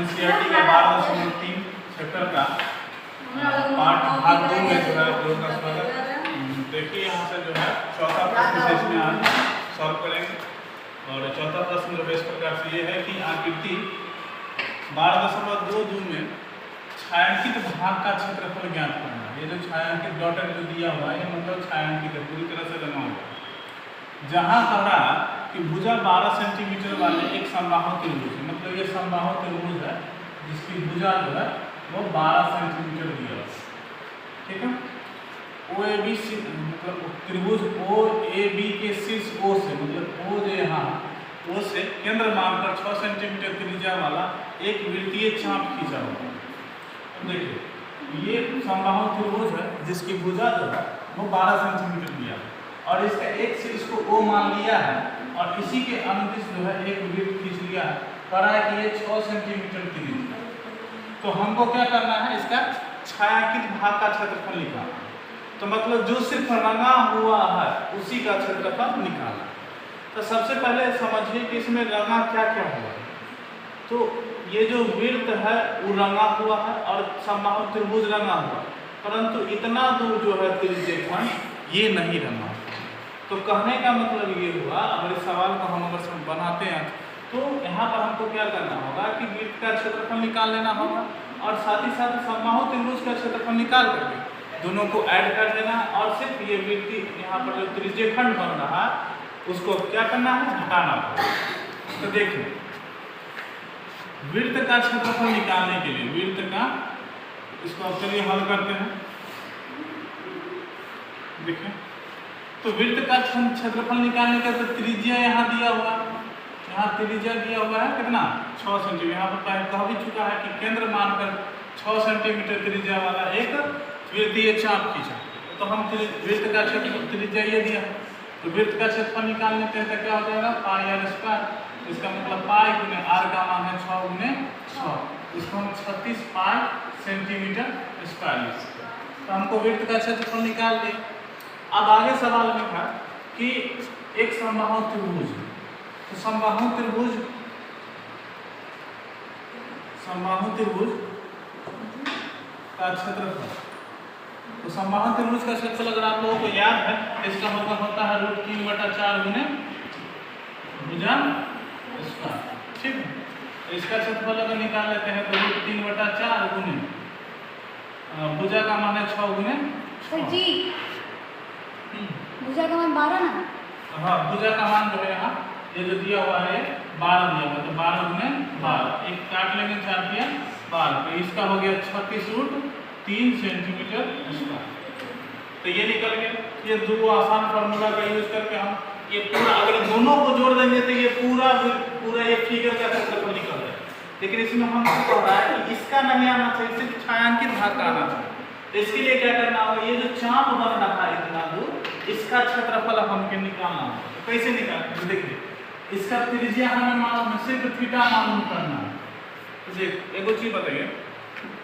NCERT के 12.3 chapter का part भाग 2 में जो है आप लोगों का स्वागत। देखिए यहाँ से जो है चौथा प्रश्न से इसमें आज सॉल्व करेंगे। और चौथा प्रश्न जो है इस प्रकार से ये है कि आकृति 12.22 में छायांकित भाग का क्षेत्रफल ज्ञात करना। ये जो छायांकित डॉटेड जो दिया हुआ है ये मतलब छायांकित है, पूरी तरह से बना हुआ है। जहाँ कह रहा कि भुजा 12 सेंटीमीटर वाले एक समबाहु त्रिभुज है, मतलब ये समबाहु त्रिभुज है जिसकी भुजा जो है वो 12 सेंटीमीटर दिया है, ठीक है। ओ ए बी मतलब त्रिभुज ओ ए बी के शीर्ष ओ से, मतलब ओ जो यहाँ ओ से केंद्र मानकर 6 सेंटीमीटर त्रिज्या वाला एक वृत्तीय चाप खींचा हुआ है। तो देखिए ये समबाहु त्रिभुज है जिसकी भुजा जो है वो 12 सेंटीमीटर दिया है और इसका एक शीर्ष को ओ मान लिया है और इसी के अनुदिश जो है एक वृत्त खींच लिया है, कह रहा है कि ये 6 सेंटीमीटर त्रिज्या। तो हमको क्या करना है, इसका छायांकित भाग का क्षेत्रफल निकालना। तो मतलब जो सिर्फ रंगा हुआ है उसी का क्षेत्रफल निकालना। तो सबसे पहले समझिए कि इसमें रंगा क्या क्या हुआ है। तो ये जो वृत्त है वो रंगा हुआ है और समबाहु त्रिभुज रंगा हुआ, परंतु इतना दूर जो है त्रिज्यखंड ये नहीं रंगा। तो कहने का मतलब ये हुआ, अगर इस सवाल को हम अगर बनाते हैं तो यहाँ पर हमको क्या करना होगा कि वृत्त का क्षेत्रफल निकाल लेना होगा और साथ ही साथ समबाहु त्रिभुज का क्षेत्रफल निकाल करके दोनों को ऐड कर देना और सिर्फ ये वृत्ति यहाँ पर जो त्रिज्यखंड बन रहा है उसको क्या करना है, हटाना होगा। तो देखिए वृत्त का क्षेत्रफल निकालने के लिए वृत्त का, इसको चलिए हल करते हैं। देखिए तो वृत्त का क्षेत्रफल निकालने का तो त्रिज्या यहाँ दिया हुआ, यहाँ त्रिज्या दिया हुआ है कितना 6 सेंटीमीटर। यहाँ पर कह भी चुका है कि केंद्र मानकर 6 सेंटीमीटर त्रिज्या वाला एक वृत्तीय चाप खींचा। तो हम वृत्त का क्षेत्रफल त्रिज्या ये दिया, तो वृत्त का क्षेत्रफल निकालने के लिए क्या हो जाएगा पाई आर स्क्वायर। इसका मतलब पाई गुने आर का मान है 6 गुने 6, इसको हम 36 पाई सेंटीमीटर स्क्वायर। तो हमको वृत्त का क्षेत्रफल निकाल दें। अब आगे सवाल में था कि एक समबाहु त्रिभुज, तो समबाहु त्रिभुज का क्षेत्रफल, तो समबाहु त्रिभुज का क्षेत्रफल अगर आप लोगों को याद है इसका मतलब होता है √3/4 गुने भुजा स्क्वायर, ठीक है। इसका क्षेत्रफल अगर निकाल लेते हैं तो √3/4 गुने भुजा का मान है 6 गुने 6। भुजा का मान 12 ना? हाँ, भुजा का मान जो है यहाँ ये जो दिया हुआ है 12 दिया हुआ, तो 12 गुने 12, एक काट लेंगे 4 दिया 12, तो इसका हो गया 36√3 सेंटीमीटर स्क्वायर। तो ये निकल गया। ये दो आसान फार्मूला का यूज करके हम ये पूरा अगर दोनों को जोड़ देंगे तो ये पूरा ये फिगर का क्षेत्रफल निकल जाए। लेकिन इसमें हम कह रहा है कि इसका नहीं आना चाहिए, सिर्फ छायांकित भाग का आना चाहिए। तो इसके लिए क्या करना होगा, ये जो चाप बन रहा है इतना दूर इसका क्षेत्रफल हमको निकालना होगा। तो कैसे निकालते हैं, देखिए इसका त्रिज्या हमें मालूम है, सिर्फ थीटा मालूम करना है। तो देख एक चीज बताइए,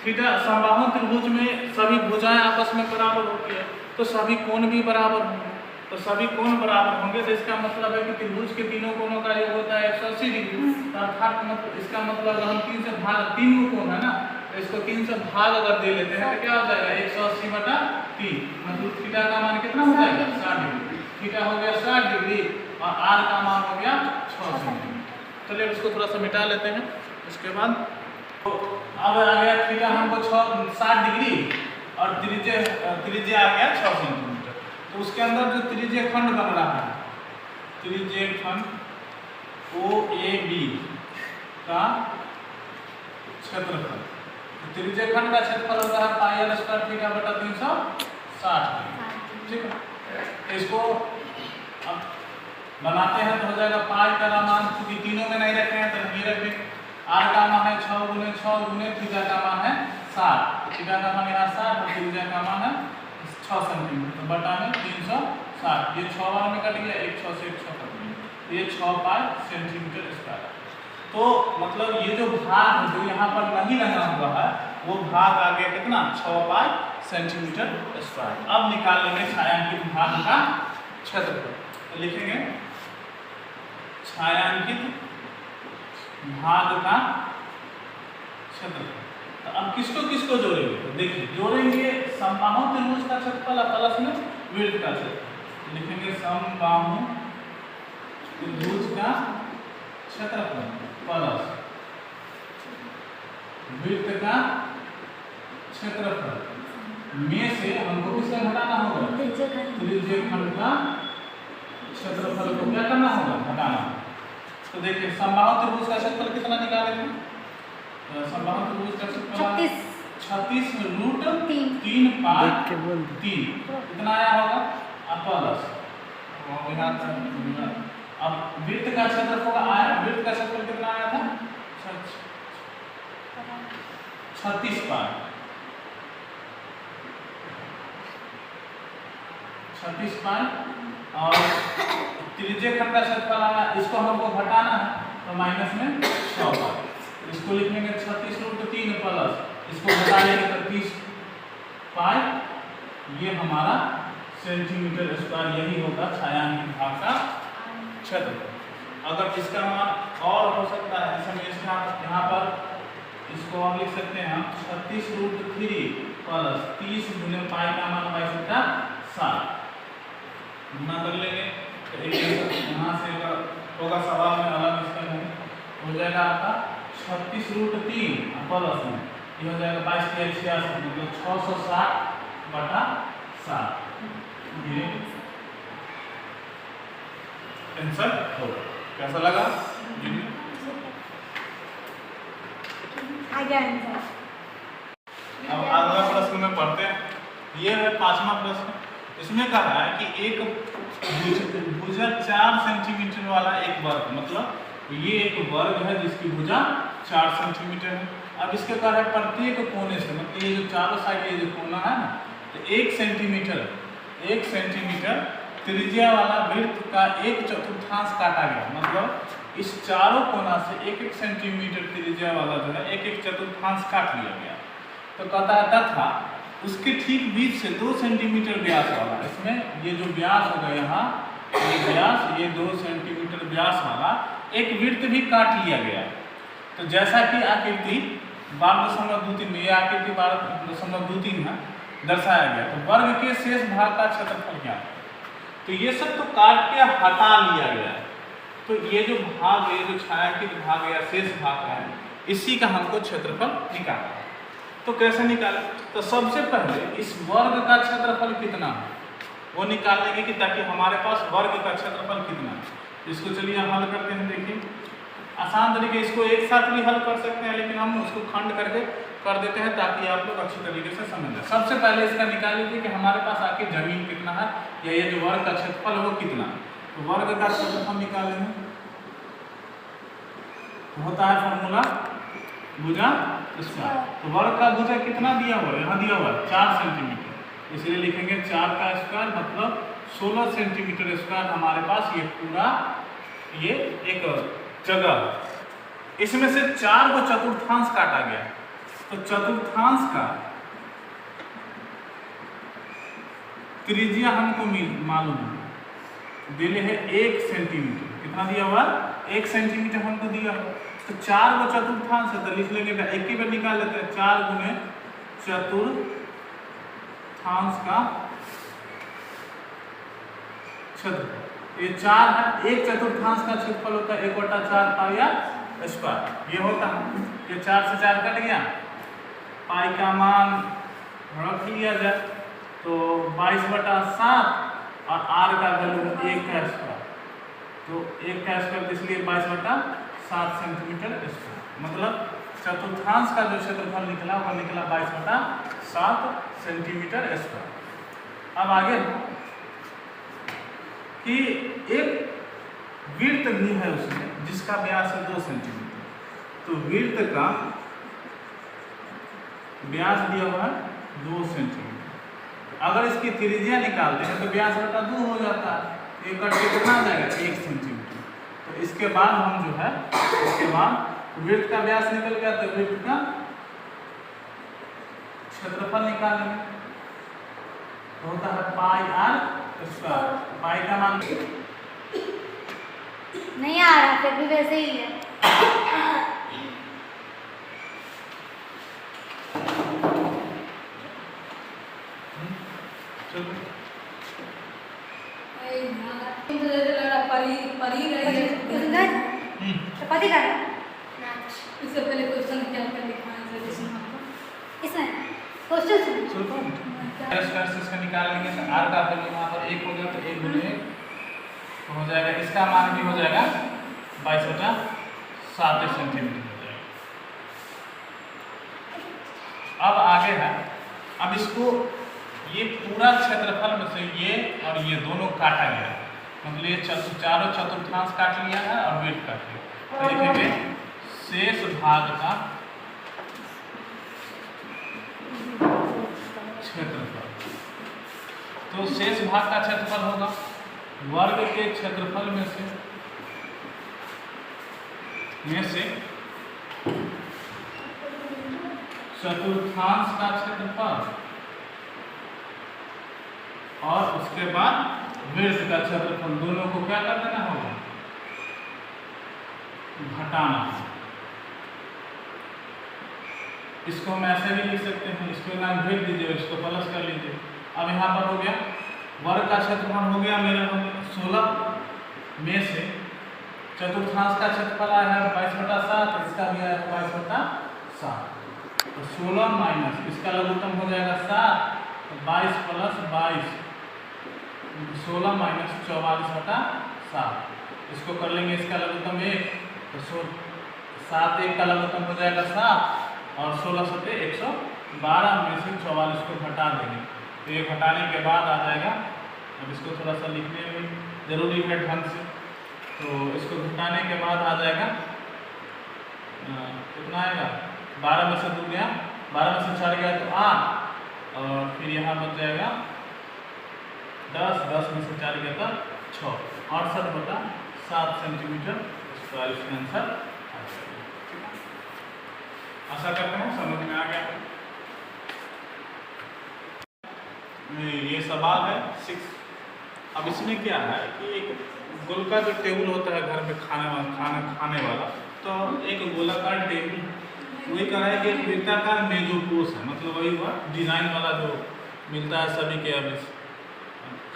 थीटा समबाहु त्रिभुज में सभी भुजाएं आपस में बराबर होती है तो सभी कोण भी बराबर होंगे। तो सभी कोण बराबर होंगे तो इसका मतलब है कि त्रिभुज के तीनों कोणों का योग होता है 180 डिग्री। अर्थात मतलब इसका मतलब अगर हम 3 से भाग 3 कोण है ना, तो इसको 3 से भाग अगर दे लेते हैं तो क्या हो जाएगा 180/3, मतलब थीटा का मान कितना हो जाएगा 60 डिग्री। थीटा हो गया 60 डिग्री और आर का मान हो गया 6 सेंटीमीटर। चलिए इसको थोड़ा सा मिटा लेते हैं। उसके बाद तो अब आ गया थीटा हमको 60 डिग्री और त्रिज्या आ गया 6 सेंटीमीटर। तो उसके अंदर जो त्रिज्यखंड बन रहा है, त्रिज्यखंड ओ ए बी का क्षेत्रफल, त्रिज्यखंड का क्षेत्रफल होता है पाई आर स्क्वायर θ/360, ठीक है। इसको अब बनाते हैं तो हो जाएगा पाई का मान, क्योंकि तीनों में नहीं रखे हैं तो नहीं रखें। आर का मान है 6 गुने 6 गुने थीटा का मान है 60, थीटा का मान यहाँ 60 और त्रिज्या का मान है 6 सेंटीमीटर, तो बटा में 360, ये 6 बार में कट गया, एक 6 से एक 6 कट गया, ये 6 पाई सेंटीमीटर स्क्वायर। तो मतलब ये जो भाग जो यहाँ पर नहीं लगा हुआ है वो भाग आ गया कितना 6 पाई सेंटीमीटर स्क्वायर। अब निकाल लेंगे छायांकित भाग का क्षेत्रफल। तो लिखेंगे छायांकित भाग का क्षेत्रफल। तो अब किसको किसको जोड़ेंगे, तो देखिए जोड़ेंगे समबाहु त्रिभुज का क्षेत्रफल प्लस में वृत्त का क्षेत्रफल। लिखेंगे समबाहु त्रिभुज का क्षेत्रफल प्लस वृत्त का क्षेत्रफल में से हमको किसका घटाना होगा, त्रिज्य खंड का क्षेत्रफल को क्या करना होगा, घटाना। तो देखिए समबाहु त्रिभुज का क्षेत्रफल कितना निकालेंगे, समबाहु त्रिभुज का क्षेत्रफल 36 रूट 3 पाई 3 कितना आया होगा, प्लस अब वृत्त का क्षेत्रफल आया, वृत्त का क्षेत्रफल कितना आया था 36 पाई 36 पाई और त्रिज्य खंड का क्षेत्रफल आया, इसको हमको घटाना है तो माइनस में 6 पाई, इसको लिखेंगे 36 रूट 3 प्लस इसको घटा लेंगे तो 30 पाई, ये हमारा सेंटीमीटर स्क्वायर, यही होगा छायांकित भाग का क्षेत्रफल। अगर इसका मान और हो सकता है, जैसे हम इसका यहाँ पर इसको और लिख सकते हैं हम 36 रूट 3 प्लस 30 गुने पाई का मान 22/7 गुना कर लेंगे तो यहाँ से होगा सवाल में अलग इसका नहीं हो जाएगा आपका 36 रूट 3 प्लस में ये हो जाएगा 22 के 86 मतलब 660/7 ये आंसर होगा। कैसा लगा आगे आंसर। अब अगला प्रश्न में पढ़ते हैं, ये है 5वां प्रश्न। इसमें कहा है कि एक भुजा 4 सेंटीमीटर वाला एक वर्ग, मतलब ये एक वर्ग है जिसकी भुजा 4 सेंटीमीटर है। अब इसके कहा है प्रत्येक कोने से, मतलब ये जो चारों साइड ये जो कोना है ना, तो 1 सेंटीमीटर त्रिज्या वाला वृत्त का 1/4 काटा गया, मतलब इस चारों कोना से 1 सेंटीमीटर त्रिज्या वाला जो है 1/4 काट लिया गया। तो कहता है तथा उसके ठीक बीच से 2 सेंटीमीटर व्यास वाला, इसमें ये जो व्यास होगा यहाँ ये व्यास, ये 2 सेंटीमीटर व्यास वाला एक वृत्त भी काट लिया गया। तो जैसा कि आकृति 12.23 में, ये आकृति 12.23 है दर्शाया गया। तो वर्ग के शेष भाग का क्षेत्रफल क्या है, तो ये सब तो काट के हटा लिया गया। तो ये जो भाग, ये जो छायांकित भाग या शेष भाग है, इसी का हमको क्षेत्रफल निकालना है। तो कैसे निकालें, तो सबसे पहले इस वर्ग का क्षेत्रफल कितना है वो निकाल लेंगे कि ताकि हमारे पास वर्ग का क्षेत्रफल कितना है। इसको चलिए हल करते हैं। देखिए आसान तरीके, इसको एक साथ भी हल कर सकते हैं लेकिन हम उसको खंड करके कर देते हैं ताकि आप लोग अच्छी तरीके से समझ जाए। सबसे पहले इसका निकाल लीजिए कि हमारे पास आके जमीन कितना है या ये जो वर्ग का क्षेत्रफल है वो कितना है। तो वर्ग का क्षेत्रफल निकालेंगे, होता है फॉर्मूला भुजा स्क्वायर। तो वर्ग का भुजा कितना दिया हुआ है, यहाँ दिया हुआ है 4 सेंटीमीटर, इसलिए लिखेंगे 4 का स्क्वायर मतलब 16 सेंटीमीटर स्क्वायर हमारे पास ये पूरा ये एक जगह। इसमें से 4 को चतुर्थांश काटा गया, तो चतुर्थांश का त्रिज्या हमको मालूम है, दिले है 1 सेंटीमीटर, कितना दिया हुआ 1 सेंटीमीटर हमको दिया हुआ। तो 4 को चतुर्थांश है तो लिख लेंगे, एक ही बार निकाल लेते हैं, 4 गुने चतुर्थांश का क्षेत्रफल। ये 4 है, 1/4 का क्षेत्रफल होता है 1/4 पाई या स्क्वायर, ये होता है। ये 4 से 4 कट गया, पाई का मान रख लिया जाए तो 22/7 और r का वैल्यू 1 का स्क्वायर, तो 1 का स्क्वायर इसलिए 22/7 सेंटीमीटर स्क्वायर, मतलब चतुर्थांश का जो क्षेत्रफल निकला वो निकला 22/7 सेंटीमीटर स्क्वायर। अब आगे कि एक वृत्त भी है उसमें जिसका व्यास है 2 सेंटीमीटर, तो वृत्त का व्यास दिया हुआ है 2 सेंटीमीटर। अगर इसकी त्रिज्या निकालते हैं तो व्यास बटा 2 हो जाता है, एक कट के कितना आ जाएगा 1 सेंटीमीटर। तो इसके बाद हम जो है, इसके बाद वृत्त का व्यास निकल गया तो वृत्त का क्षेत्रफल निकालेंगे, तो होता है पाई r स्क्वायर। पाई का मान नहीं आ रहा, फिर भी वैसे ही है। इससे पहले क्वेश्चन क्या कर लिखा है सजेशन आपको? इसमें क्वेश्चन सुनो। सुनो क्या? स्क्वायर से इसका निकाल लेंगे तो आर का वैल्यू यहाँ पर 1 हो गया तो 1 गुणे 1 तो हो जाएगा, इसका मान भी हो जाएगा 22/7 सेंटीमीटर हो जाएगा। अब आगे है, अब इसको ये पूरा क्षेत्रफल में से ये और ये दोनों काटा गया है, मतलब ये चारों चतुर्थांश काट लिया है और वेट काट लिया। तो लिखेंगे शेष भाग का क्षेत्रफल। तो शेष भाग का क्षेत्रफल होगा वर्ग के क्षेत्रफल में से चतुर्थांश का क्षेत्रफल और उसके बाद वृत्त का क्षेत्रफल, दोनों को क्या कर देना होगा, घटाना। इसको हम ऐसे भी लिख सकते हैं, इसको ना भेज दीजिए, इसको प्लस कर लीजिए। अब यहाँ पर हो गया वर्ग का क्षेत्रफल हो गया मेरा 16 में से चतुर्थांश का क्षेत्रफल आया है 22/7, इसका भी आया है 22/7। तो 16 माइनस इसका लघुत्तम हो जाएगा 7, तो 22 + 22 16 माइनस 44/7। इसको कर लेंगे, इसका लघुत्तम 1, तो 7 1 का लघुत्तम हो जाएगा 7 और 16 7 112 में से 44 को घटा देंगे। तो ये घटाने के बाद आ जाएगा, अब इसको थोड़ा सा लिखने में जरूरी है ढंग से, तो इसको घटाने के बाद आ जाएगा कितना आएगा, 12 में से 2 गया, 12 में से 4 गया तो 8 और फिर यहाँ बच जाएगा 10, 10 में से 4 गया तो 6, 68/7 सेंटीमीटर स्क्वायर इसका आंसर आ जाएगा। आशा करते हैं समझ में आ गया। ये सवाल है 6। अब इसमें क्या है कि एक गोल का जो टेबल होता है घर में खाने वाला, तो एक गोलाकार टेबल वही कह रहा है कि एक वृत्ताकार मेजोपोष है, मतलब वही हुआ डिजाइन वाला जो मिलता है सभी के, अब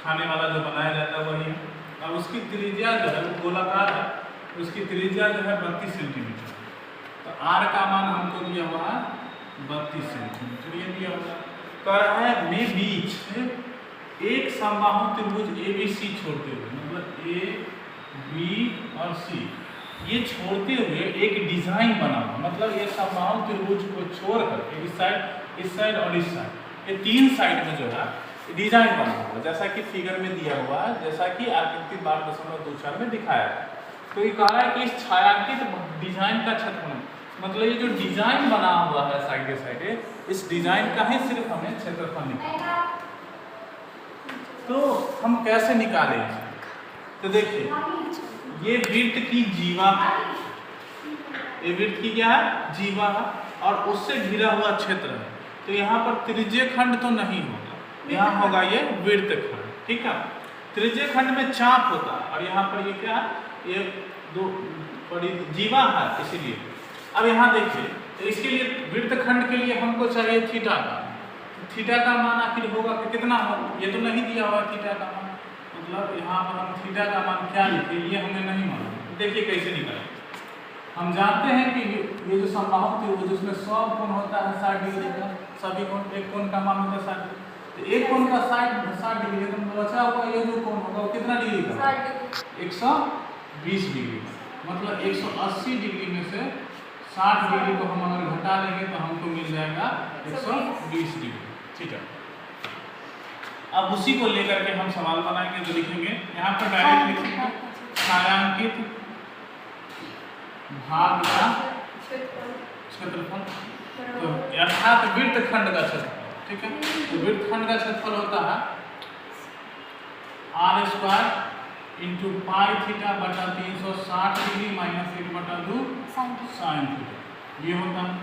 खाने वाला जो बनाया जाता है वही है। अब उसकी त्रिज्या जो है वो गोलाकार है, उसकी त्रिज्या जो है 32 सेंटीमीटर। तो आर का मान हमको दिया हुआ है 32 सेंटीमीटर, ये दिया हुआ है। कह रहा है में बीच एक समबाहु त्रिभुज ABC छोड़ते हुए, मतलब A, B और C ये छोड़ते हुए एक डिजाइन बना हुआ, मतलब ये समबाहु त्रिभुज को छोड़ करके इस साइड और इस साइड, ये 3 साइड में जो है डिजाइन बना हुआ, जैसा कि फिगर में दिया हुआ है, जैसा कि आकृति 12.24 में दिखाया है। तो ये कह रहा है कि इस छायांकित डिजाइन का क्षेत्रफल, मतलब ये जो डिजाइन बना हुआ है साइड के साइड, इस डिजाइन का ही सिर्फ हमें क्षेत्रफल निकालना है। तो हम कैसे निकालें? तो देखिए ये वृत्त की जीवा है, ये वृत्त की क्या है, जीवा है, और उससे घिरा हुआ क्षेत्र है। तो यहाँ पर त्रिज्य खंड तो नहीं होगा, यहाँ होगा ये वृत्त खंड, ठीक है। त्रिज्य खंड में चाप होता है और यहाँ पर ये क्या है, ये दो बड़ी जीवा है, इसीलिए। अब यहाँ देखिए, तो इसके लिए वृत्त खंड के लिए हमको चाहिए थीटा का। थीटा का मान आखिर होगा कि कितना होगा, ये तो नहीं दिया हुआ थीटा का मान, मतलब यहाँ पर हम थीटा का मान क्या लिखे ये हमें नहीं मालूम। देखिए कैसे निकालें। हम जानते हैं कि ये जो समबाहु त्रिभुज उसमें सब कोण होता है 60 डिग्री का, सभी कोण, एक कोण का मान होता है 60, तो एक कोण का 60 डिग्री, तो बचा हुआ ये जो कोण होगा वो कितना डिग्री का, 120 डिग्री का, मतलब 180 डिग्री में से 60 डिग्री को हम अगर घटा लेंगे तो हमको मिल जाएगा 120 डिग्री, ठीक है। अब उसी को लेकर के हम सवाल बनाएंगे, जो लिखेंगे यहाँ पर डायरेक्ट लिखेंगे छायांकित भाग का क्षेत्रफल, तो अर्थात वृत्तखंड का क्षेत्रफल, ठीक है। तो वृत्तखंड का क्षेत्रफल होता है r² × पाई थीटा बटा 360 डिग्री माइनस 1/2 साइन थीटा, ये होता है।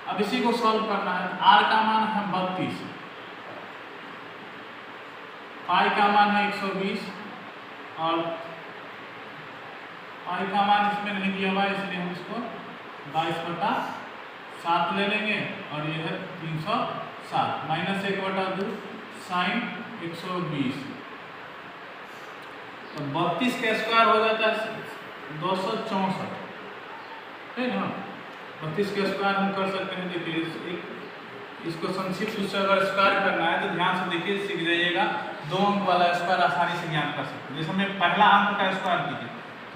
अब इसी को सॉल्व करना है। r का मान है 32, पाई का मान है 120 और पाई का मान इसमें नहीं दिया हुआ है, इसलिए हम इसको 22/7 ले लेंगे और ये है 307 माइनस 1/2 साइन 120, तो 32 का स्क्वायर हो जाता है 264, है ना। 32 का स्क्वायर हम कर सकते हैं। देखिए इसको संक्षिप्त रूप से अगर स्क्वायर करना है तो ध्यान से देखिए, सीख जाइएगा। 2 अंक वाला स्क्वायर आसानी से ज्ञात कर सकते हैं। जैसे हमने पहला अंक का स्क्वायर कीजिए,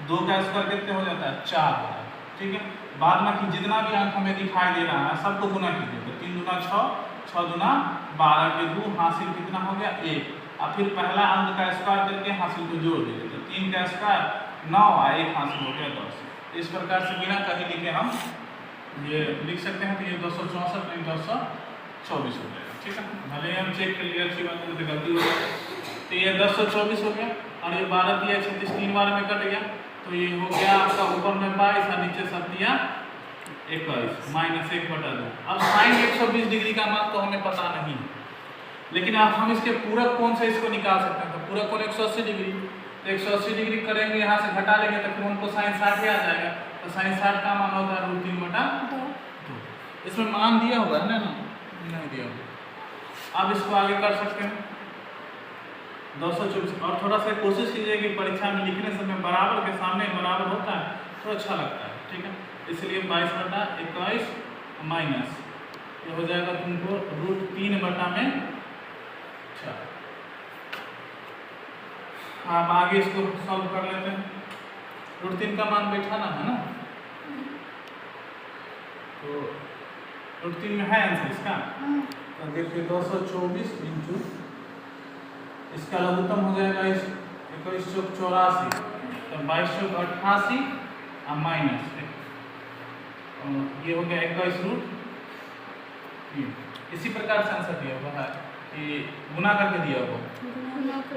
2 का स्क्वायर कितने हो जाता है? 4 होता है, ठीक है। बाद में कि जितना भी अंक हमें दिखाई दे रहा है सबको गुना कीजिए, तो 3 दूना 6, 6 दूना 12 के 2, हासिल कितना हो गया? 1। और फिर पहला अंक का स्क्वायर करके हासिल को जोड़ दीजिए, तो 3 का स्क्वायर 9 और 1 हासिल हो गया 10। इस प्रकार से बिना कहीं लिखे हम ये लिख सकते हैं। तो ये 264 नहीं 224 हो जाएगा, ठीक है। भले ही हम चेक कर लिए, अच्छी बात है, तो गलती हो गई। तो ये 224 हो गया और ये 12 दिया 36 3 बार में कट गया, तो ये हो गया आपका ऊपर में 22 और नीचे 7 दिया 21 -1/2। अब साइन 120 डिग्री का मान तो हमें पता नहीं है, लेकिन अब हम इसके पूरक कोण से इसको निकाल सकते हैं। तो पूरक कोण 180 डिग्री, तो 180 डिग्री करेंगे, यहाँ से घटा लेंगे तो फिर उनको साइन 60 आ जाएगा। तो साइन 60 का मान होता है √3/2। इसमें मान दिया होगा है ना? नहीं दिया होगा। अब इसको आगे कर सकते हैं 224। और थोड़ा सा कोशिश कीजिए कि परीक्षा में लिखने समय बराबर के सामने बराबर होता है तो अच्छा लगता है, ठीक है। इसलिए 22/21 माइनस ये हो जाएगा तुमको √3/4। आप आगे इसको सॉल्व कर लेते हैं। √3 का मान बैठाना है ना, तो √3 में है आंसर इसका। तो देखिए 224 इंटू इसका लघुत्तम हो जाएगा 21 चौक 84, तो 22 चौक 88 और माइनस ये हो गया 21√3। इसी प्रकार से आंसर दिया हुआ है कि गुना करके दिया हुआ।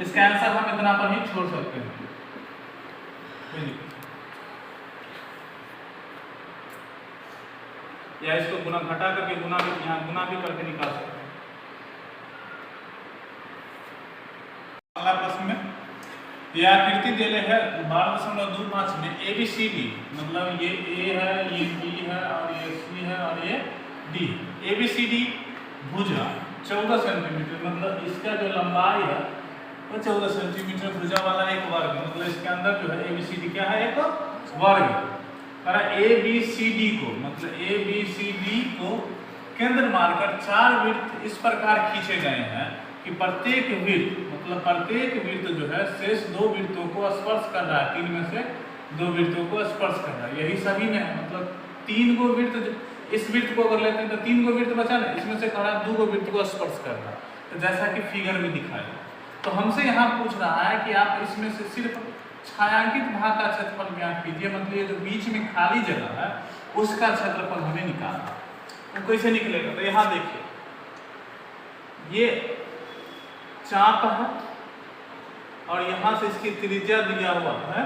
इसका आंसर हम इतना पर ही छोड़ सकते हैं। या इसको गुना घटा करके गुना भी यहाँ गुना भी करके निकाल सकते हैं। अगला प्रश्न में यह आकृति दिले है 12.25 में ABCD, मतलब ये A है, ये B है और ये C है और ये D। ABCD भुजा 14 सेंटीमीटर, मतलब इसका जो लंबाई है वो 14 सेंटीमीटर, भुजा वाला एक वर्ग, मतलब इसके अंदर जो है ABCD क्या है? एक वर्ग। ABCD को, मतलब ABCD को केंद्र मानकर 4 वृत्त इस प्रकार खींचे गए हैं कि प्रत्येक वृत्त, मतलब प्रत्येक वृत्त जो है शेष 2 वृत्तों को स्पर्श कर रहा है। 3 में से 2 वृत्तों को स्पर्श कर रहा है। यही सभी में है, मतलब 3 गो वृत्त, इस वृत्त को अगर लेते हैं तो 3 गो वृत्त बचा ना, इसमें से कह रहा है 2 गो वृत्त को स्पर्श कर रहा है। तो जैसा कि फिगर में दिखाया, तो हमसे यहाँ पूछ रहा है कि आप इसमें से सिर्फ छायांकित भाग का क्षेत्रफल ज्ञात कीजिए, मतलब ये जो बीच में खाली जगह है उसका क्षेत्रफल हमें निकालना। तो कैसे निकलेगा? तो यहाँ देखिए, ये चाप है और यहाँ से इसकी त्रिज्या दिया हुआ है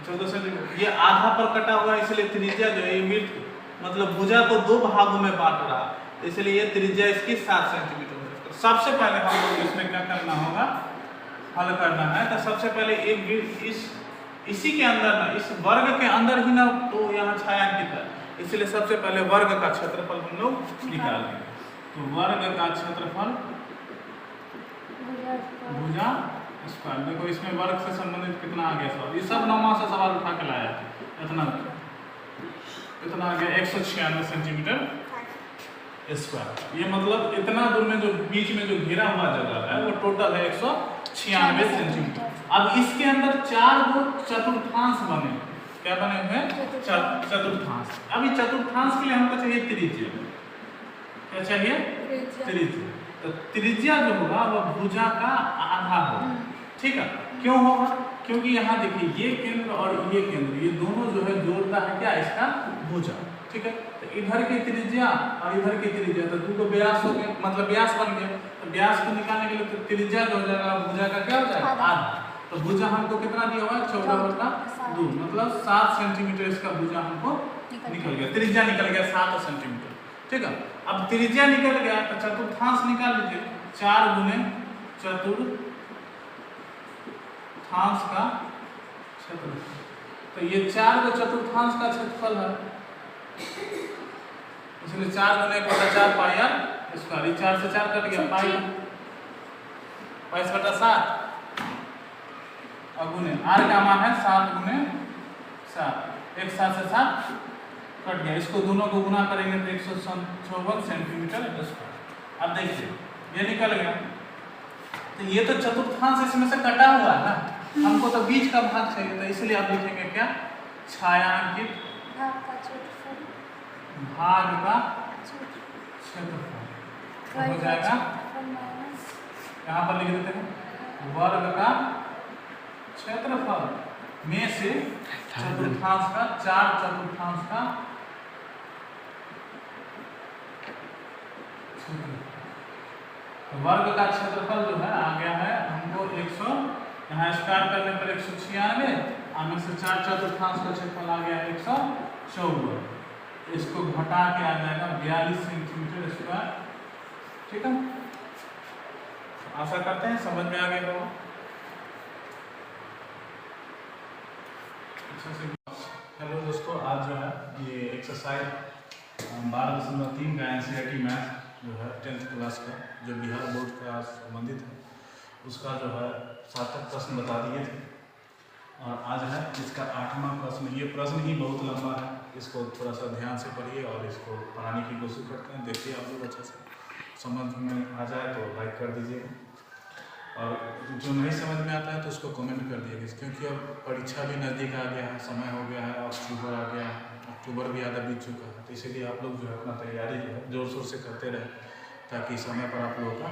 14 सेंटीमीटर। ये आधा पर कटा हुआ है, इसलिए त्रिज्या जो है वृत्त, मतलब भुजा को 2 भागों में बांट रहा है, इसलिए ये त्रिज्या इसकी 7 सेंटीमीटर है। तो सबसे पहले हम लोग इसमें क्या करना होगा? हल करना है। तो सबसे पहले एक इसी के अंदर ना, इस वर्ग के अंदर ही ना, तो यहाँ छायांकित है, इसलिए सबसे पहले वर्ग का क्षेत्रफल हम लोग निकालेंगे। तो वर्ग का क्षेत्रफल भुजा स्क्वायर। देखो इसमें वर्ग से संबंधित कितना आ गया सवाल, ये सब 9वां से सवाल उठा के लाया था। इतना आ गया 196 सेंटीमीटर स्क्वायर। ये मतलब इतना दूर में जो बीच में जो घिरा हुआ जगह है वो टोटल है 196 सेंटीमीटर। अब इसके अंदर 4 गो चतुर्थांश बने। क्या बने हुए? चतुर्थांश। अब ये चतुर्थांश के लिए हमको चाहिए त्रिज्या। क्या चाहिए? त्रिज्या। तो त्रिज्या जो होगा वह भुजा का आधा होगा, ठीक है। क्यों होगा? क्योंकि यहाँ देखिए ये केंद्र और ये केंद्र, ये दोनों जो है जोड़ता है क्या? इसका भुजा, ठीक है। तो इधर की त्रिज्या और इधर की त्रिज्या, तो 2 को व्यास हो गया, मतलब व्यास बन गया। तो व्यास को निकालने के लिए तो त्रिज्या जो हो जाएगा भुजा का क्या हो जाएगा? आधा। तो भुजा हमको कितना दिया हुआ है? 14/2, मतलब 7 सेंटीमीटर इसका भुजा हमको निकल गया, त्रिज्या निकल गया 7 सेंटीमीटर, ठीक है। अब त्रिज्या निकल गया तो चतुर्थांश निकाल लीजिए। 4 गुने चतुर्थांश का क्षेत्रफल, तो ये 4 को चतुर्थांश का क्षेत्रफल है, इसलिए 4 गुने 1/4 पाई आर स्क्वायर। 4 से 4 कट गया, पाई 22/7 और गुने आर का मान है 7 गुने 7, एक साथ से साथ कट गया। इसको दोनों को गुना करेंगे तो 154 सेंटीमीटर स्क्वायर। अब देखिए ये निकल गया, तो ये तो चतुर्थांश इसमें से कटा हुआ है ना, हमको तो बीच का भाग चाहिए, तो इसलिए आप लिखेंगे क्या, छायांकित भाग का क्षेत्रफल हो जाएगा। यहाँ पर लिख देते हैं वर्ग का क्षेत्रफल में से चतुर्थांश का, 4 चतुर्थांश का क्षेत्रफल। वर्ग का क्षेत्रफल जो है आ गया है हमको 100, यहाँ स्क्वायर करने पर 196, में से 4 चतुर्थांश का क्षेत्रफल आ गया 154। इसको घटा के आ जाएगा 42 सेंटीमीटर स्क्वायर। ठीक है, आशा करते हैं समझ में आ गया होगा। हेलो दोस्तों, आज जो है ये एक्सरसाइज 12.3 का एनसीईआरटी मैथ जो है 10th क्लास का, जो बिहार बोर्ड का संबंधित है, उसका जो है सार्थक प्रश्न बता दिए थे। और आज है इसका 8वां प्रश्न। ये प्रश्न ही बहुत लंबा है, इसको थोड़ा सा ध्यान से पढ़िए और इसको पढ़ाने की कोशिश करते हैं। देखिए आप लोग अच्छे से समझ में आ जाए तो लाइक कर दीजिए, और जो नहीं समझ में आता है तो उसको कमेंट कर दिएगा, क्योंकि अब परीक्षा भी नज़दीक आ गया है, समय हो गया है, अक्टूबर आ गया है, अक्टूबर भी आधा बीत चुका है। तो इसीलिए आप लोग जो है अपना तैयारी जो है ज़ोर शोर से करते रहें, ताकि समय पर आप लोगों का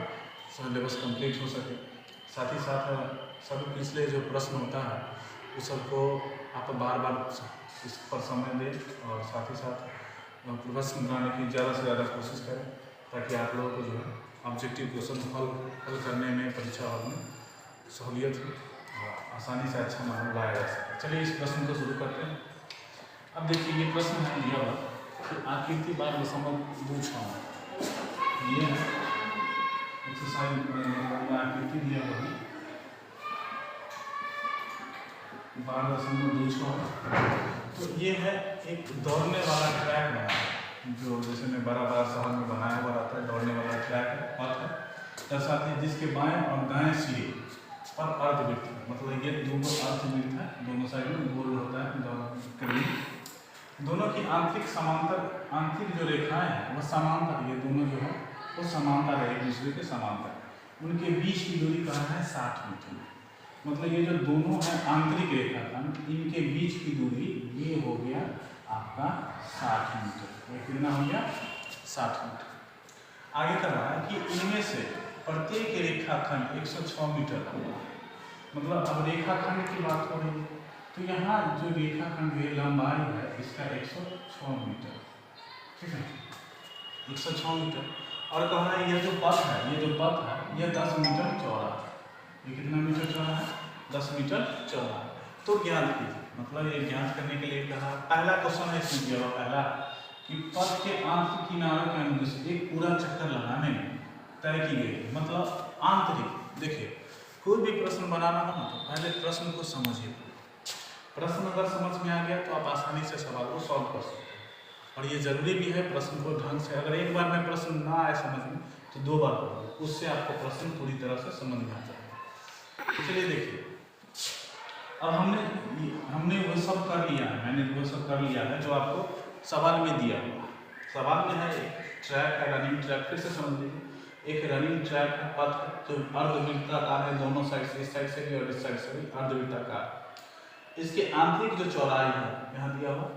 सिलेबस कंप्लीट हो सके। साथ ही साथ सभी पिछले जो प्रश्न होता है उस सबको आप बार बार इस पर समय दें, और साथ ही साथ प्रश्न बनाने की ज़्यादा से ज़्यादा कोशिश करें, ताकि आप लोगों को जो है ऑब्जेक्टिव क्वेश्चन हल करने में, परीक्षा हल में सहूलियत हो और आसानी से अच्छा नंबर लाया जा सके। चलिए इस प्रश्न को शुरू करते हैं। अब देखिए ये प्रश्न है दिया हुआ कि आकृति 12.26 ये है एक्सरसाइज आकृति दिया हुआ है 12.26। तो ये है एक दौड़ने वाला ट्रैक बना है, जो जैसे में बड़ा शहर में बनाया हुआ रहता है, दौड़ने वाला ट्रैक है, पथ है, दर्शाते हैं जिसके बाएं और दाएं सिरे पर अर्धवृत्त है। मतलब ये दोनों अर्धवृत्त है, दोनों साइड में गोल होता है, दोनों की आंतरिक समांतर, आंतरिक जो रेखाएं हैं वह समांतर, ये दोनों जो है वो समांतर है, एक दूसरे के समांतर। उनके बीच की दूरी कहाँ है, 60 मीटर। मतलब ये जो दोनों हैं आंतरिक रेखाखंड, इनके बीच की दूरी ये हो गया आपका 60 मीटर। ये कितना हो गया, 60 मीटर। आगे कर रहा है कि इनमें से प्रत्येक रेखाखंड 106 मीटर होगा। मतलब अब रेखाखंड की बात हो रही है, तो यहाँ जो रेखाखंड है लंबाई है इसका 106 मीटर। ठीक है, 106 मीटर। और कह रहा है ये जो पथ है, ये जो पथ है ये 10 मीटर चौड़ा है। ये कितना मीटर चौड़ा है, 10 मीटर चौड़ा है। तो ज्ञात कीजिए, मतलब ये ज्ञात करने के लिए कहा, पहला क्वेश्चन है इसमें दिया हुआ, पहला कि पथ के आंतरिक किनारों के अनुदिश एक पूरा चक्कर लगाने में तय की गई। मतलब आंतरिक, देखिए कोई भी प्रश्न बनाना हो ना तो पहले प्रश्न को समझिए। प्रश्न अगर समझ में आ गया तो आप आसानी से सवाल को सॉल्व कर सकते हैं। और ये जरूरी भी है प्रश्न को ढंग से, अगर एक बार में प्रश्न ना आए समझ में तो 2 बार पढ़ो, उससे आपको प्रश्न पूरी तरह से समझ में आ जाएगा। चलिए देखिए, अब हमने वो सब कर लिया है, मैंने वो सब कर लिया है जो आपको सवाल में दिया हुआ। सवाल में है एक ट्रैक है, रनिंग ट्रैक, फिर से समझ लीजिए, एक रनिंग ट्रैक है, पथ है, तो अर्धवृत्ताकार है, दोनों साइड से, इस साइड से भी और इस साइड से भी अर्धवृत्ताकार। इसके आंतरिक जो चौड़ाई है यहाँ दिया हुआ,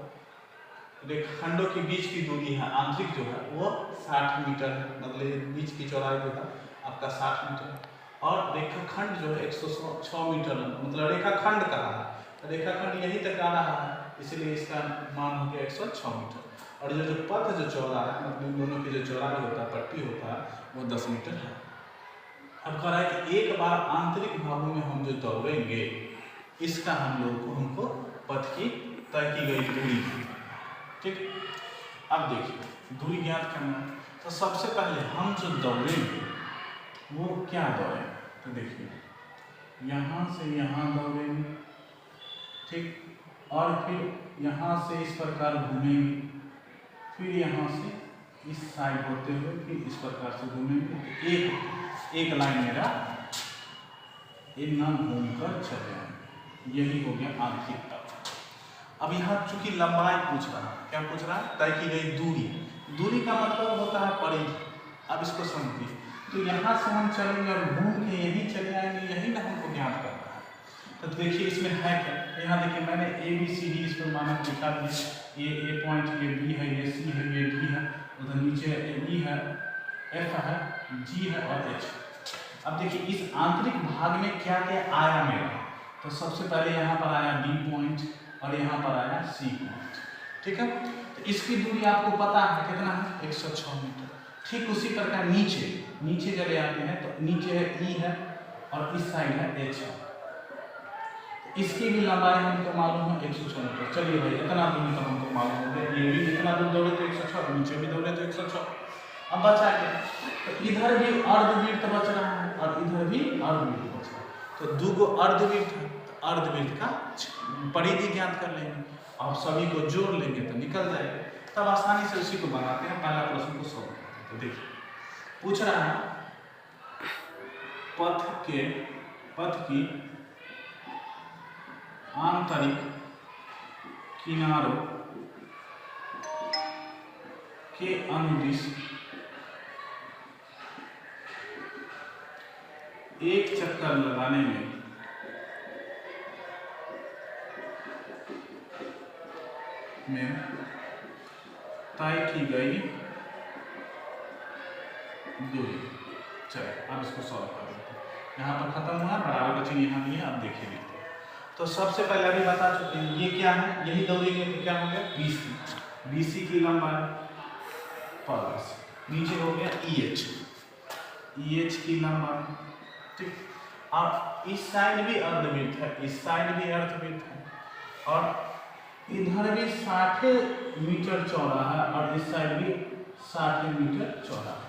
रेखाखंडों के बीच की दूरी है आंतरिक जो है वो 60 मीटर है। मतलब बीच की चौड़ाई जो है आपका 60 मीटर है, और रेखाखंड जो है 106 मीटर है। मतलब रेखाखंड कहा है, रेखाखंड यहीं तक आ रहा है, इसलिए इसका मान हो गया 106 मीटर। और ये जो पथ जो चौड़ा है, मतलब दोनों की जो चौड़ाई होता है, पट्टी होता है, वो 10 मीटर है। अब कह रहा है कि एक बार आंतरिक भागों में हम जो दौड़ेंगे, इसका हमको पथ की तय की गई दूरी। ठीक, अब देखिए दूरी ज्ञात करना है, तो सबसे पहले हम जो दौड़ेंगे वो क्या दौड़ेंगे, तो देखिए यहाँ से यहाँ दौड़ेंगे, ठीक, और फिर यहाँ से इस प्रकार घूमेंगे, फिर यहाँ से इस साइड होते हुए फिर इस प्रकार से घूमेंगे। एक लाइन मेरा इन ना घूम कर चले, यही हो गया आंतरिक तत्व। अब यहाँ चूंकि लंबाई पूछ रहा है, क्या पूछ रहा है? तय की गई दूरी। दूरी का मतलब होता है परिधि। अब इसको समझिए, तो यहाँ से हम चलेंगे और घूम के यहीं चले आएंगे, यही ना हमको ज्ञात करना है। तो देखिए इसमें है क्या, यहाँ देखिए मैंने ABCD इस पर मानक लिखा दिया, ये A पॉइंट, ये B है, ये C है, ये D है, उधर नीचे E है, F है, G है और H। अब देखिए इस आंतरिक भाग में क्या क्या आया मेरा, तो सबसे पहले यहाँ पर आया D पॉइंट और यहाँ पर आया C पॉइंट, ठीक है। तो इसकी दूरी आपको पता है कितना है, 106 मीटर। ठीक उसी प्रकार नीचे चले आते हैं, तो नीचे है E है और इस साइड है H है। तो इसकी भी लंबाई हमको मालूम है 106 मीटर। चलिए भाई इतना दूरी तो हमको मालूम हो गया, ये भी इतना दूर दौड़े तो 106, नीचे भी दौड़े तो 106। अब बचा क्या, तो इधर भी अर्धवृत्त बच रहा है और इधर भी अर्धवृत्त बच रहा है, तो दो गो अर्धवृत्त है, तो अर्धवृत्त का परिधि ज्ञात कर लेंगे, आप सभी को जोड़ लेंगे तो निकल जाएगा। तब आसानी से उसी को बनाते हैं, पहला प्रश्न को सॉल्व करते हैं। तो देखिए पूछ रहा है पथ की आंतरिक किनारों के अनुदिश एक चक्कर लगाने में तय की गई दूरी। चलिए अब इसको सॉल्व कर लेते हैं। यहाँ पर खत्म हुआ, बराबर का चिन्ह यहाँ भी है। अब देखिए लिखते हैं, तो सबसे पहले अभी बता चुके हैं ये क्या है, यही दौड़ेंगे तो क्या हो गया BC की लंबाई प्लस नीचे हो गया EH की लंबाई, ठीक। और इस साइड भी अर्धवृत्त है, इस साइड भी अर्धवृत्त है और इधर भी 60 मीटर चौड़ा है और इस साइड भी 60 मीटर चौड़ा है।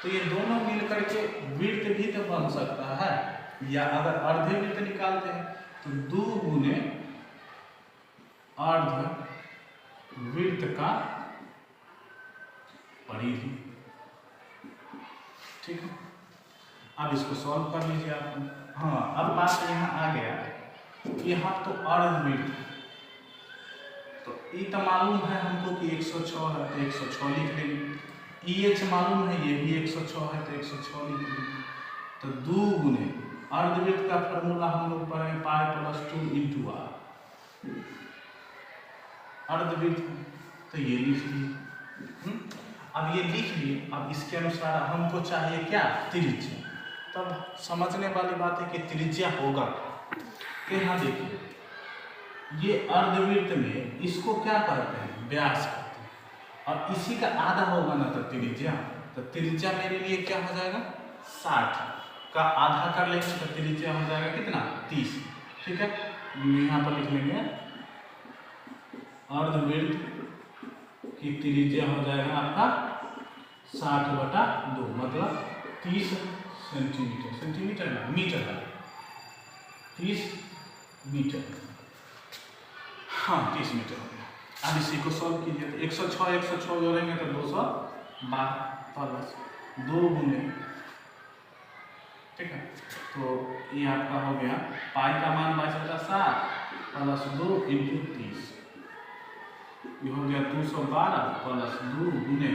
तो ये दोनों मिलकर के वृत्त भी तो बन सकता है, या अगर अर्धे वृत्त निकालते हैं तो 2 गुने अर्ध वृत्त का परिधि, ठीक है। अब इसको सॉल्व कर लीजिए आप। हाँ अब बात यहाँ आ गया, यहाँ तो अर्धवृत्त है, तो ये तो मालूम है हमको कि 106 है तो 106 लिख लेंगे, EH मालूम है ये भी 106 है तो 106 लिख लेंगे। तो 2 गुने अर्धवृत्त का फॉर्मूला हम लोग पढ़े पाई प्लस 2 इंटू आर, अर्धवृत्त तो ये लिख लिए। अब ये लिख लिए, अब इसके अनुसार हमको चाहिए क्या, त्रिज्या। तब समझने वाली बात है कि त्रिज्या होगा, तो यहाँ देखिए ये अर्धवृत्त में इसको क्या करते हैं, व्यास करते हैं, और इसी का आधा होगा ना तो त्रिज्या। तो त्रिज्या मेरे लिए क्या हो जाएगा, 60 का आधा कर लेंगे तो त्रिज्या हो जाएगा कितना, 30, ठीक है। यहाँ पर लिख लेंगे अर्धवृत्त की त्रिज्या हो जाएगा आपका 60/2, मतलब 30 सेंटीमीटर, सेंटीमीटर ना मीटर है, 30 मीटर, हाँ 30 मीटर हो गया। अब इसी को सॉल्व कीजिए, तो 106 जोड़ेंगे तो 212 प्लस 2 गुने, ठीक है। तो ये आपका हो गया पाई का मान बचा 7 प्लस 2 इंटू 30, ये हो गया 212 प्लस 2 गुने,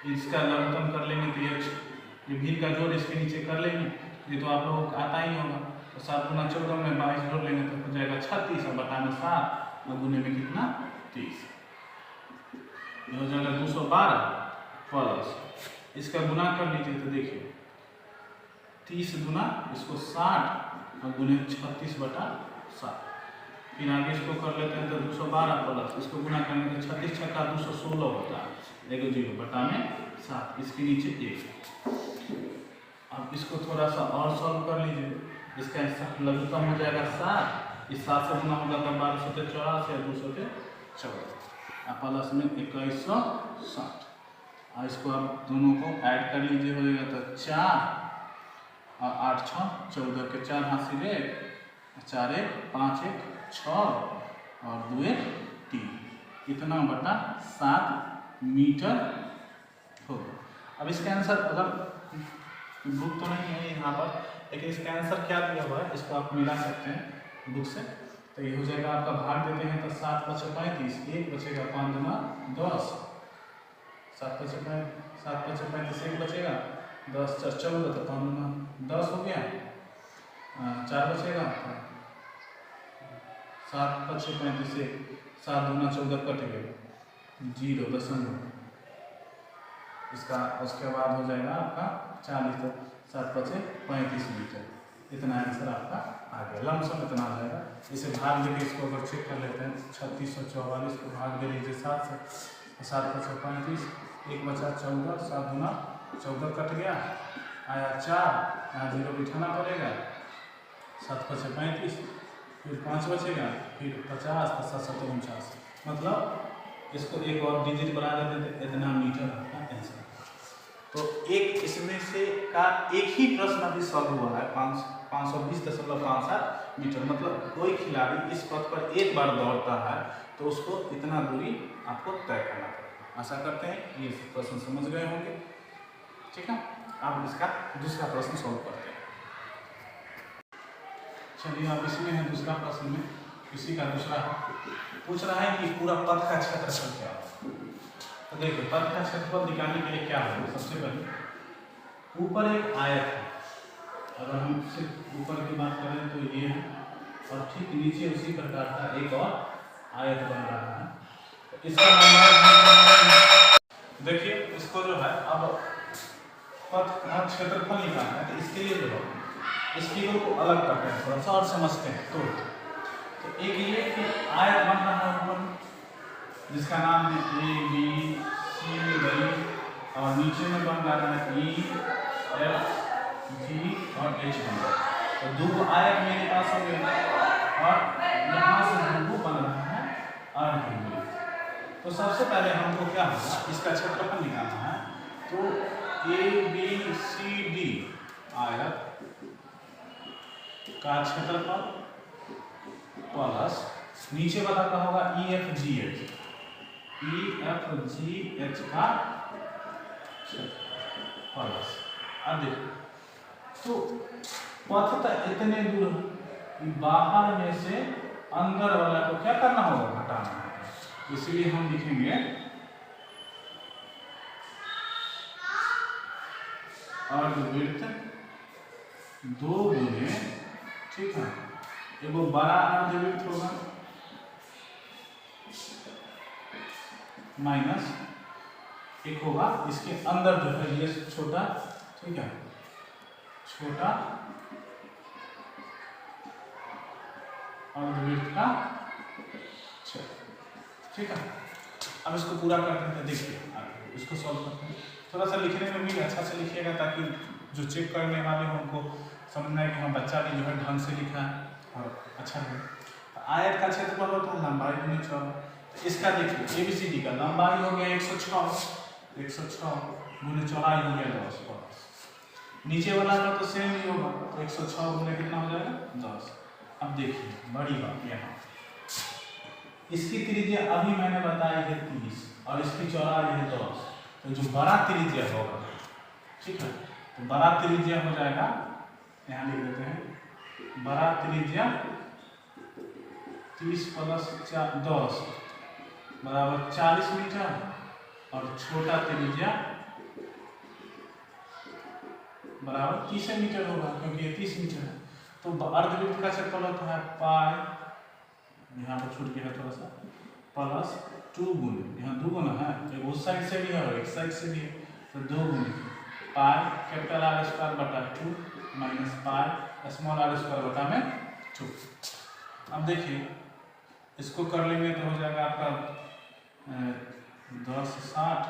इसका लघुत्तम कर लेंगे तो ये भीड़ का जोड़ इसके नीचे कर लेंगे, ये तो आप लोगों को आता ही होगा। तो 7 गुना 14 में 22 जोड़ लेंगे तो हो जाएगा 36 और बटा में 7 और गुने में कितना 30, ये हो जाएगा 212 प्लस इसका गुना कर लीजिए तो देखिए 30 गुना इसको 60 और गुने 36/7, फिर आगे इसको कर लेते हैं तो 212 प्लस इसको गुना करेंगे तो 36 छक्का 216 होता है, देखो 0 बटा में 7, इसके नीचे 1। अब इसको थोड़ा सा और सॉल्व कर लीजिए, इसका लघुत्तम हो जाएगा 7, इस 7 से गुना होगा तो 1284 और 214 प्लस में 2160, और इसको आप दोनों को ऐड कर लीजिए, हो जाएगा तो 4 और 8 6 14 के 4 हाथ से 4 1 5 1 6 और 2 1 3, इतना बटा 7 मीटर होगा। अब इसका आंसर अगर बुक तो नहीं है यहाँ पर, लेकिन इसका आंसर क्या दिया हुआ है इसको आप मिला सकते हैं बुक से। तो ये हो जाएगा आपका, भाग देते हैं तो 7 × 5 = 35, 1 बचेगा, 5 × 2 = 10, 7 × 35 1 बचेगा, 10 × 4 = 14, तो 5 × 10 हो गया, 4 बचेगा, 7 × 6 = 35, 7 × 2 = 14 कट गया, 0 दशमलव, इसका उसके बाद हो जाएगा आपका 40, तो 7 × 5 = 35 मीटर। इतना आंसर आपका आ गया, लमसम इतना आ जाएगा। इसे भाग देके इसको अगर चेक कर लेते हैं, 3644 को भाग दे लीजिए 7 से, 7 × 5 = 35, 1 बचा 14, 7 × 14 कट गया, आया 4, यहाँ 0 बिठाना पड़ेगा, 7 × 5 = 35, फिर 5 बचेगा, फिर 50, तो 7 × 7 = 49, मतलब इसको एक और डिजिट बढ़ा देते थे, इतना मीटर आपका आंसर। तो एक इसमें से का एक ही प्रश्न अभी सॉल्व हुआ है, 520.57 मीटर, मतलब कोई खिलाड़ी इस पथ पर एक बार दौड़ता है तो उसको इतना दूरी आपको तय करना पड़ेगा। आशा करते हैं ये प्रश्न समझ गए होंगे, ठीक है। अब इसका दूसरा प्रश्न सॉल्व करते हैं। चलिए अब इसमें है दूसरा प्रश्न में, इसी का दूसरा पूछ रहा है कि पूरा पथ का क्षेत्रफल क्या है। तो देखिए पथ का क्षेत्रफल निकालने के लिए क्या होगा, सबसे पहले ऊपर एक आयत है, अगर हम सिर्फ ऊपर की बात करें तो ये है, और ठीक नीचे उसी प्रकार का एक और आयत बन रहा है। तो इसका लंबाई देखिए, इसको जो है अब पथ का क्षेत्रफल निकालना है, तो इसके लिए जो है इस फिगर को अलग करते हैं, थोड़ा सा और समझते हैं। तो एक ये कि आयत बन रहा है ऊपर, जिसका नाम है ABCD, और नीचे में बन रहा है EFG और H बन रहा है। तो दो आयत मेरे पास हो गए, और यहाँ से दो बन रहा है अर्धवृत्त। तो सबसे पहले हमको क्या होगा, इसका क्षेत्रफल निकालना है। तो ABCD आयत का क्षेत्रफल प्लस नीचे वाला का होगा EFGH का प्लस। अब देखो तो पथ तो इतने दूर, बाहर में से अंदर वाला को क्या करना होगा, घटाना है। इसलिए हम लिखेंगे अर्धवृत्त 2 गुने, ठीक है, एगो बड़ा अर्धवृत्त होगा माइनस एक होगा इसके अंदर जो है ये छोटा, ठीक है, छोटा अर्धवृत्त का क्षेत्र, ठीक है। अब इसको पूरा करते हैं, देखिए इसको सॉल्व करते हैं। थोड़ा सा लिखने में भी अच्छा से लिखिएगा, ताकि जो चेक करने वाले हैं उनको समझना है कि हाँ बच्चा भी जो है ढंग से लिखा है और अच्छा है। तो आयत का क्षेत्रफल होता है लंबाई गुने चौड़ाई। तो इसका देखिए ABCD का लंबाई हो गया 106 गुने चौड़ाई हो गया 10। नीचे वाला का तो सेम ही होगा, तो 106 गुने कितना हो जाएगा 10। अब देखिए बड़ी बात यहाँ, इसकी त्रिज्या अभी मैंने बताई है 30 और इसकी चौड़ाई है 10। तो जो बड़ा त्रिज्या होगा, ठीक है, तो बड़ा त्रिज्या हो जाएगा, यहाँ लिख देते हैं, बड़ा त्रिज्या 30 + 10 बराबर 40 मीटर, और छोटा त्रिज्या बराबर 30 मीटर होगा, क्योंकि ये 30 मीटर है। तो अर्धवृत्त का क्षेत्रफल होता है पाई, यहाँ पर छूट गया है थोड़ा सा, प्लस 2 गुने, यहाँ 2 गुना है, एक उस साइड से भी है और एक साइड से भी है, तो 2 गुने पाई कैपिटल R² बटा 2 माइनस पाई स्मॉल R² बटा में 2। अब देखिए इसको कर लेंगे तो हो जाएगा आपका 1060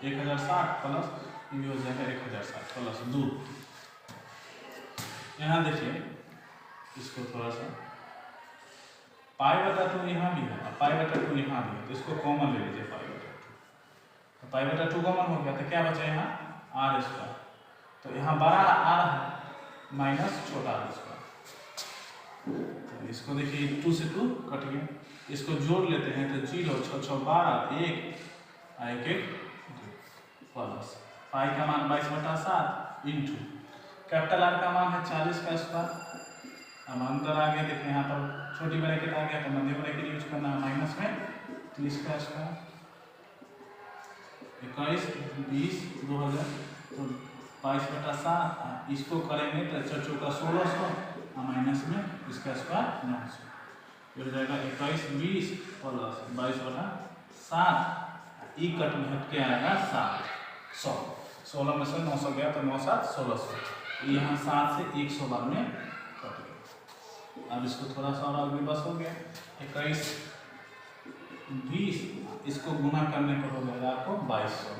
1060 प्लस ये हो जाएगा 1060 प्लस 2। यहाँ देखिए इसको थोड़ा सा पाई बटा 2 यहाँ भी है और पाई बटा 2 यहाँ भी है, तो इसको कॉमन ले लीजिए पाई बटा 2। तो पाई बटा 2 कॉमन हो गया, तो क्या बचा यहाँ R²। तो यहाँ बड़ा R है माइनस छोटा R²। तो इसको देखिए 2 से 2 कट गया, इसको जोड़ लेते हैं तो 0 6 6 12 1 1 1 प्लस पाई का मान 22/7 इंटू कैपिटल R का मान है 40 का स्क्वायर अब अंदर आ गया, देखिए यहाँ पर छोटी ब्रैकेट आ गया तो मध्य ब्रैकेट यूज करना है माइनस में, तो इसका 21 20 2000 तो 22/7, इसको करेंगे तो 4 चौका 1600 और माइनस में इसका स्क्वायर 900, हो जाएगा 21 20 प्लस 22/7, ई कट में हट के आएगा 700, 16 में से 900 गया तो 9 7 1600, यहाँ 7 से 100 बार में कट गया। अब इसको थोड़ा सा और आगे बस हो गया, 21 20 इसको गुना करने पर हो जाएगा आपको 2200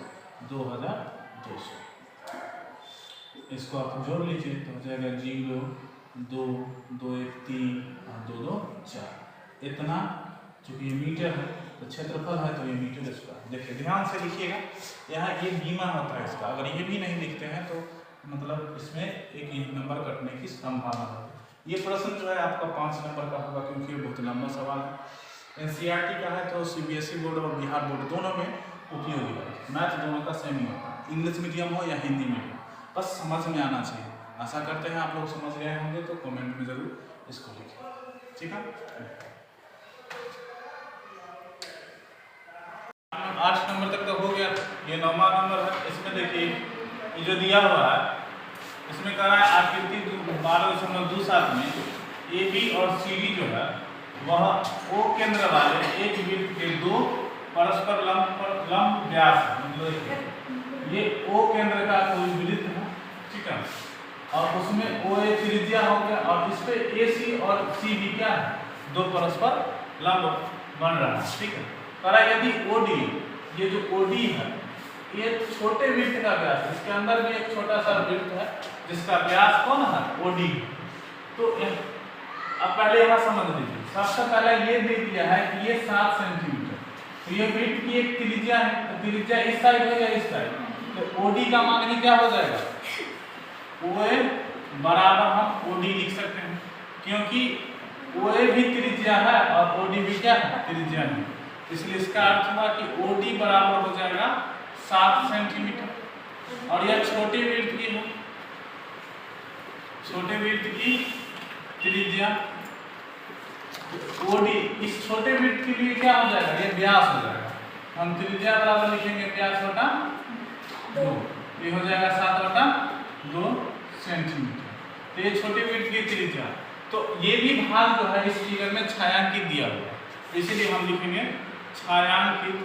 2200, इसको आप जोड़ लीजिए तो हो जाएगा 0 2 2 1 3 और 2 2 4, इतना चूंकि ये मीटर है तो क्षेत्रफल है तो ये मीटर स्क्वायर। देखिए ध्यान से लिखिएगा, यहाँ ये बीमा होता है इसका, अगर ये भी नहीं लिखते हैं तो मतलब इसमें एक नंबर कटने की संभावना है। ये प्रश्न जो है आपका 5 नंबर का होगा क्योंकि ये बहुत लंबा सवाल है, एनसीईआरटी का है तो सीबीएसई बोर्ड और बिहार बोर्ड दोनों में उपयोगी है, मैथ दोनों का सेम ही होता है, इंग्लिश मीडियम हो या हिंदी मीडियम, बस समझ में आना चाहिए। आशा करते हैं आप लोग समझ गए होंगे, तो कमेंट में जरूर इसको लिखें, ठीक है। 8 नंबर तक तो हो गया, ये 9वां नंबर है। इसमें देखिए ये जो दिया हुआ है इसमें कह रहा है आकृति 12.27 में ए बी और सी डी जो है वह ओ केंद्र वाले एक वृत्त के दो परस्पर लंब व्यास है, मतलब ये ओ केंद्र का कोई वृत्त है, ठीक है, और उसमें ओ ए त्रिज्या हो गया और इस पे ए सी और सी बी क्या है, दो परस्पर लंब बन रहा है, ठीक है। कह रहा यदि ओडी, ये जो ओडी है ये छोटे वृत्त का व्यास है, इसके अंदर भी एक छोटा सा वृत्त है जिसका व्यास कौन है, ओडी, तो अब पहले यहाँ समझ लीजिए, सबसे पहले ये दे दिया है कि ये 7 सेंटीमीटर, तो ये वृत्त की एक त्रिज्या है, तो त्रिज्या इस साइड हो या इस साइड, तो ओडी का मान भी क्या हो जाएगा, ओए बराबर हम ओडी लिख सकते हैं क्योंकि ओए भी त्रिज्या है और ओडी भी क्या है, त्रिज्या है, इसलिए इसका अर्थ हुआ कि ओडी बराबर हो जाएगा 7 सेंटीमीटर। और यह छोटे वृत्त की है, छोटे वृत्त की त्रिज्या ओडी, इस छोटे वृत्त के लिए क्या हो जाएगा, ये व्यास हो जाएगा, हम त्रिज्या बराबर लिखेंगे व्यास बटा 2, ये हो जाएगा 7/2 सेंटीमीटर, तो ये छोटे वृत्त की त्रिज्या। तो ये भी भाग जो है इस फिगर में छायांकित दिया हुआ है, इसीलिए हम लिखेंगे छायांकित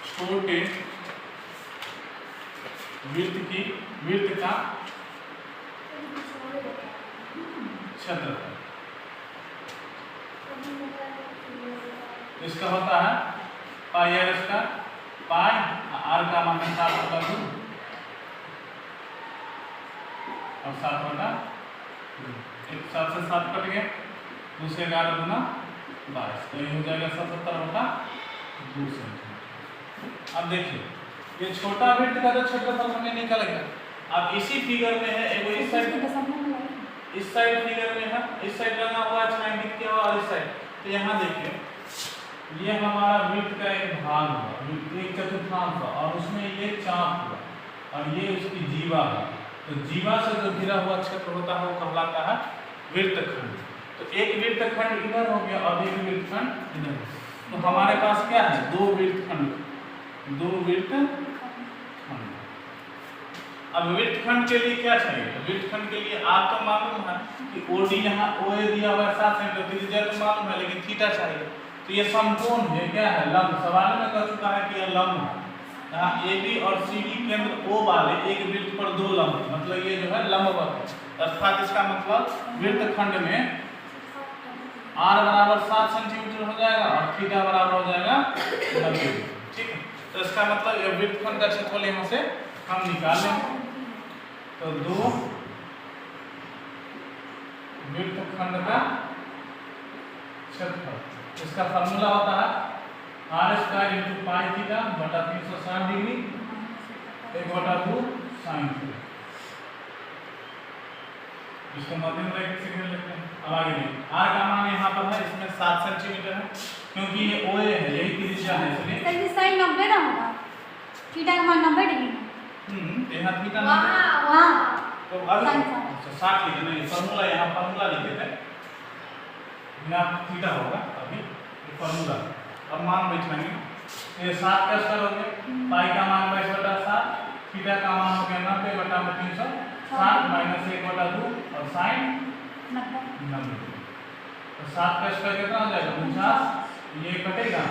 छोटे वृत्त का क्षेत्रफल, इसका होता है पाई आर स्क्वायर, पाई आर का मान 7/2 और 7/2, एक 7 से 7 कट गया, 2 से 11 गुना 22, तो ये हो जाएगा 77/2 सेंटीमीटर। अब देखिए ये छोटा वृत्त का जो क्षेत्रफल हमें निकल गया, अब इसी फिगर में है एगो इस साइड फिगर में है, इस साइड रंगा हुआ है छायांकित किया हुआ और इस साइड, तो यहाँ देखिए ये हमारा वृत्त का एक भाग हुआ, एक चतुर्थांश और उसमें ये चाप हुआ और ये उसकी जीवा है, तो जीवा से जो घिरा हुआ क्षेत्र होता है वो कहलाता है वृत्तखंड। तो एक वृत्तखंड इधर हो गया और एक वृत्तखंड इधर, तो हमारे पास क्या है, दो वृत्तखंड। अब वृत्तखंड के लिए क्या चाहिए, तो वृत्तखंड के लिए आपको मालूम है कि ओडी यहाँ ओए दिया हुआ है 7 सेंटीमीटर, त्रिज्या तो मालूम है लेकिन थीटा चाहिए, तो ये समकोण है, क्या है, लंब, सवाल में कह चुका है कि यह लंब है, यहाँ ए बी और सी डी केंद्र ओ वाले एक वृत्त पर दो लंब, मतलब ये जो है लंबवत है, अर्थात इसका मतलब वृत्तखंड में आर बराबर 7 सेंटीमीटर हो जाएगा और थीटा बराबर हो जाएगा 90, ठीक है। तो इसका मतलब ये वृत्तखंड का क्षेत्रफल यहाँ से हम निकाल लेंगे, तो दो वृत्तखंड का क्षेत्रफल, इसका फॉर्मूला होता है r² × पाई थीटा बटा 360 डिग्री 1/2 sin थीटा, इसको मध्यम ब्रैकेट से घेर लेते हैं। अब आगे देखिए r का मान यहाँ पर है, इसमें 7 सेंटीमीटर है क्योंकि ये OA है, यही त्रिज्या है, इसलिए ये साइन 90 ना होगा, थीटा का मान 90 डिग्री है, यहाँ थीटा वाह, तो अब अच्छा 60 लिखे नहीं, फॉर्मूला यहाँ फॉर्मूला लिखे थे, यहाँ थीटा होगा अभी ये फॉर्मूला। अब मान बैठाएंगे, ये 7 का स्क्वायर हो गया, पाई का मान 22/7, थीटा का मान हो गया 90/360 माइनस 1/2 और साइन 90। तो 7 का स्क्वायर कितना हो जाएगा 49, ये कटेगा,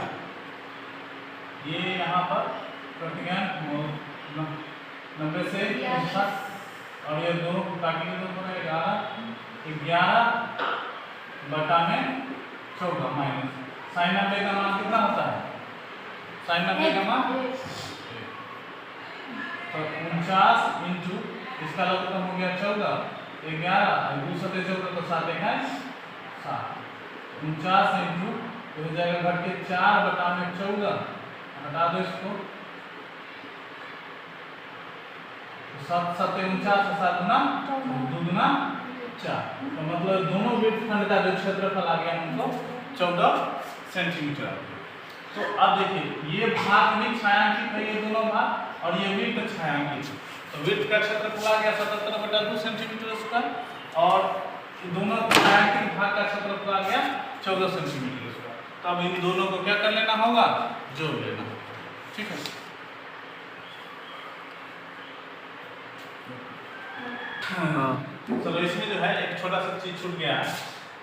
ये यहाँ पर कट गया 90 से 59 और ये 2 काटेंगे तो पूरा 11/14 माइनस साइन 90 का मान कितना होता है, साइन 90 का मान तो 49 इंटू इसका लघुत्तम हो गया 14, 11 और 2 सते 14 तो 7 है 7, 49 इंटू हो जाएगा घट के 4/14, हटा दो इसको, 7 7 49 7 गुना 2 गुना 4, तो मतलब दोनों वृत्तखंड का जो क्षेत्रफल आ गया हमको 14 सेंटीमीटर। तो अब देखिए ये भाग में छायांकित है, ये दोनों भाग, और ये वृत्त छायांकित है, तो वृत्त का क्षेत्रफल आ गया 77/2 सेंटीमीटर स्क्वायर और दोनों छायांकित भाग का क्षेत्रफल आ गया 14 सेंटीमीटर स्क्वायर। तो अब इन दोनों को क्या कर लेना होगा, जोड़ लेना होगा, ठीक है। चलो इसमें जो है एक छोटा सा चीज छूट गया है,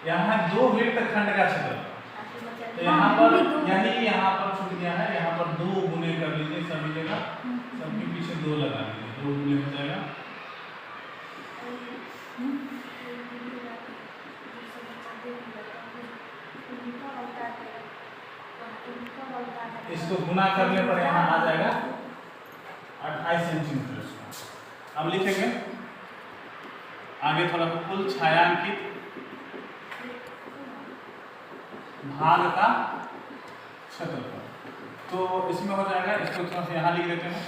यहाँ 2 वृत्तखंड का क्षेत्रफल, तो यहाँ पर यही यहाँ पर छूट गया है, यहाँ पर 2 गुने कर लीजिए सभी जगह, सबके पीछे 2 लगा लीजिए, 2 गुने हो जाएगा। इसको गुना करने पर यहाँ आ जाएगा 28 सेंटीमीटर। अब लिखेंगे आगे थोड़ा कुल छायांकित भाग का क्षेत्रफल, तो इसमें हो जाएगा, इसको थोड़ा सा यहाँ लिख देते हैं,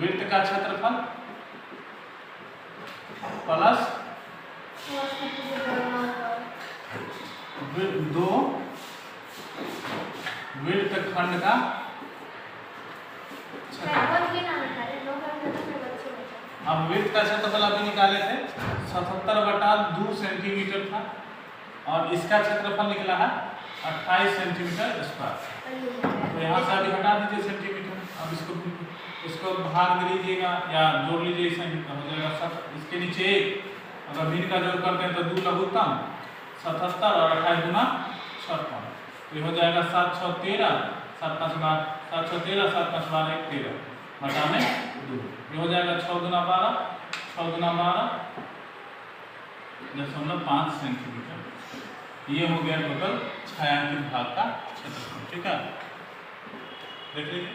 वृत्त का क्षेत्रफल प्लस 2 वृत्तखंड का अब वृत्त का क्षेत्रफल अभी निकाले थे 77/2 सेंटीमीटर था और इसका क्षेत्रफल निकला है 28 सेंटीमीटर स्क्वायर। तो यहाँ से अभी हटा दीजिए सेंटीमीटर, अब इसको भाग दे लीजिएगा या जोड़ लीजिए, इसमें हो जाएगा इसके नीचे 1, अगर भिन्न का जोड़ करते हैं तो 2 लघुत्तम 77 और 28 गुना 56, तो ये हो जाएगा 7 6 13 7 5 12 7 6 13 7 5 12 1 13 बटा में 2, ये हो जाएगा 6 गुना 12 6 गुना 12.5 सेंटीमीटर। ये हो गया टोटल छायांकित भाग का क्षेत्रफल, ठीक है, देख लीजिए।